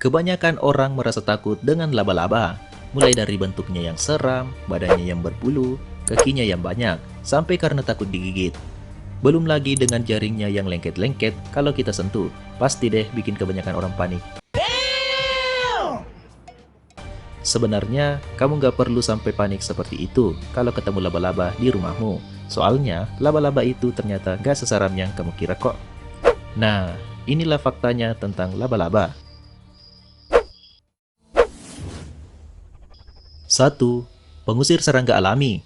Kebanyakan orang merasa takut dengan laba-laba, mulai dari bentuknya yang seram, badannya yang berbulu, kakinya yang banyak, sampai karena takut digigit. Belum lagi dengan jaringnya yang lengket-lengket kalau kita sentuh, pasti deh bikin kebanyakan orang panik. Sebenarnya, kamu nggak perlu sampai panik seperti itu kalau ketemu laba-laba di rumahmu. Soalnya, laba-laba itu ternyata nggak seseram yang kamu kira kok. Nah, inilah faktanya tentang laba-laba. 1. Pengusir serangga alami.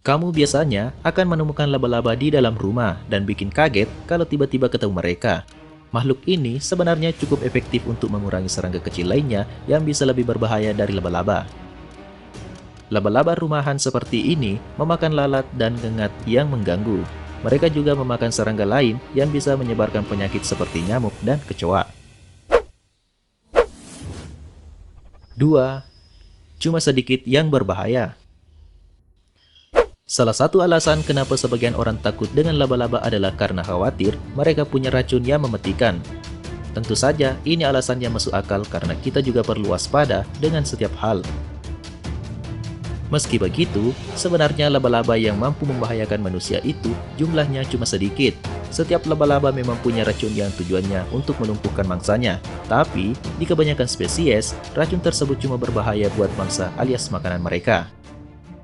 Kamu biasanya akan menemukan laba-laba di dalam rumah dan bikin kaget kalau tiba-tiba ketemu mereka. Makhluk ini sebenarnya cukup efektif untuk mengurangi serangga kecil lainnya yang bisa lebih berbahaya dari laba-laba. Laba-laba rumahan seperti ini memakan lalat dan ngengat yang mengganggu. Mereka juga memakan serangga lain yang bisa menyebarkan penyakit seperti nyamuk dan kecoa. 2. Cuma sedikit yang berbahaya. Salah satu alasan kenapa sebagian orang takut dengan laba-laba adalah karena khawatir mereka punya racun yang mematikan. Tentu saja ini alasan yang masuk akal karena kita juga perlu waspada dengan setiap hal. Meski begitu, sebenarnya laba-laba yang mampu membahayakan manusia itu jumlahnya cuma sedikit. Setiap laba-laba memang punya racun yang tujuannya untuk melumpuhkan mangsanya. Tapi, di kebanyakan spesies, racun tersebut cuma berbahaya buat mangsa alias makanan mereka.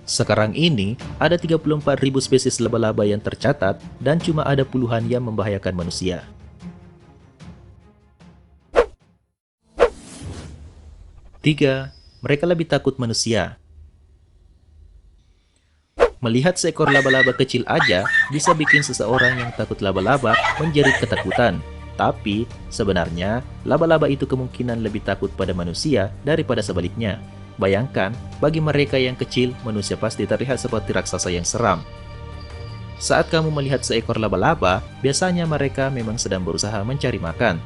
Sekarang ini, ada 34.000 spesies laba-laba yang tercatat dan cuma ada puluhan yang membahayakan manusia. 3. Mereka lebih takut manusia. Melihat seekor laba-laba kecil aja bisa bikin seseorang yang takut laba-laba menjerit ketakutan. Tapi, sebenarnya, laba-laba itu kemungkinan lebih takut pada manusia daripada sebaliknya. Bayangkan, bagi mereka yang kecil, manusia pasti terlihat seperti raksasa yang seram. Saat kamu melihat seekor laba-laba, biasanya mereka memang sedang berusaha mencari makan.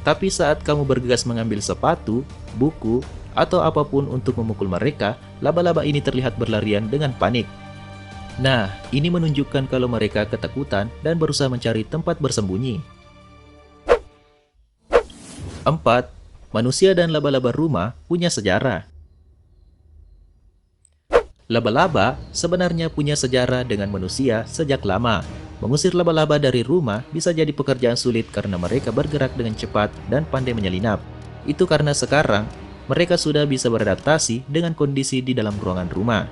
Tapi saat kamu bergegas mengambil sepatu, buku, atau apapun untuk memukul mereka, laba-laba ini terlihat berlarian dengan panik. Nah, ini menunjukkan kalau mereka ketakutan dan berusaha mencari tempat bersembunyi. 4. Manusia dan laba-laba rumah punya sejarah. Laba-laba sebenarnya punya sejarah dengan manusia sejak lama. Mengusir laba-laba dari rumah bisa jadi pekerjaan sulit karena mereka bergerak dengan cepat dan pandai menyelinap. Itu karena sekarang, mereka sudah bisa beradaptasi dengan kondisi di dalam ruangan rumah.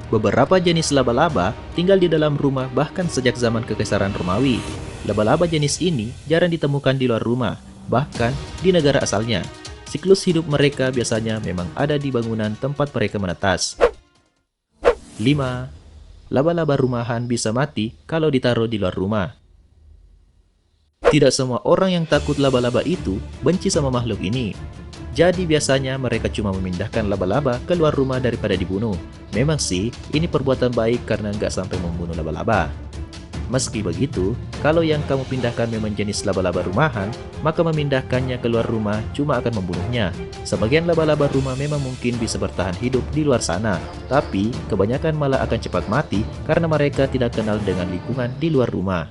Beberapa jenis laba-laba tinggal di dalam rumah bahkan sejak zaman Kekaisaran Romawi. Laba-laba jenis ini jarang ditemukan di luar rumah, bahkan di negara asalnya. Siklus hidup mereka biasanya memang ada di bangunan tempat mereka menetas. 5. Laba-laba rumahan bisa mati kalau ditaruh di luar rumah. Tidak semua orang yang takut laba-laba itu benci sama makhluk ini. Jadi biasanya mereka cuma memindahkan laba-laba keluar rumah daripada dibunuh. Memang sih, ini perbuatan baik karena nggak sampai membunuh laba-laba. Meski begitu, kalau yang kamu pindahkan memang jenis laba-laba rumahan, maka memindahkannya keluar rumah cuma akan membunuhnya. Sebagian laba-laba rumah memang mungkin bisa bertahan hidup di luar sana, tapi kebanyakan malah akan cepat mati karena mereka tidak kenal dengan lingkungan di luar rumah.